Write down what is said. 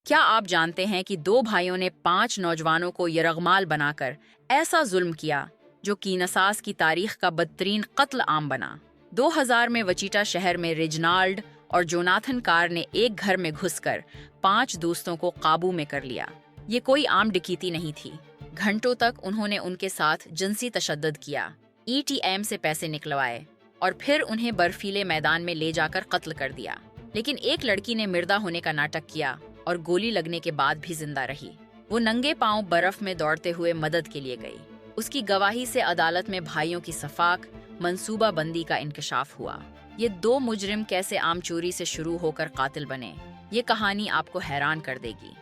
क्या आप जानते हैं कि दो भाइयों ने 5 नौजवानों को यरगमाल बनाकर ऐसा जुल्म किया जो कीनसास की तारीख का बदतरीन कत्ल आम बना। 2000 में वचीटा शहर में रिजनाल्ड और जोनाथन कार ने एक घर में घुसकर 5 दोस्तों को काबू में कर लिया। ये कोई आम डकैती नहीं थी। घंटों तक उन्होंने उनके साथ जिनसी तशद्दुद किया, एटीएम से पैसे निकलवाए और फिर उन्हें बर्फीले मैदान में ले जाकर कत्ल कर दिया। लेकिन एक लड़की ने मिर्दा होने का नाटक किया और गोली लगने के बाद भी जिंदा रही। वो नंगे पांव बर्फ में दौड़ते हुए मदद के लिए गई। उसकी गवाही से अदालत में भाइयों की सफाक मंसूबा बंदी का इंकशाफ हुआ। ये दो मुजरिम कैसे आम चोरी से शुरू होकर कातिल बने, ये कहानी आपको हैरान कर देगी।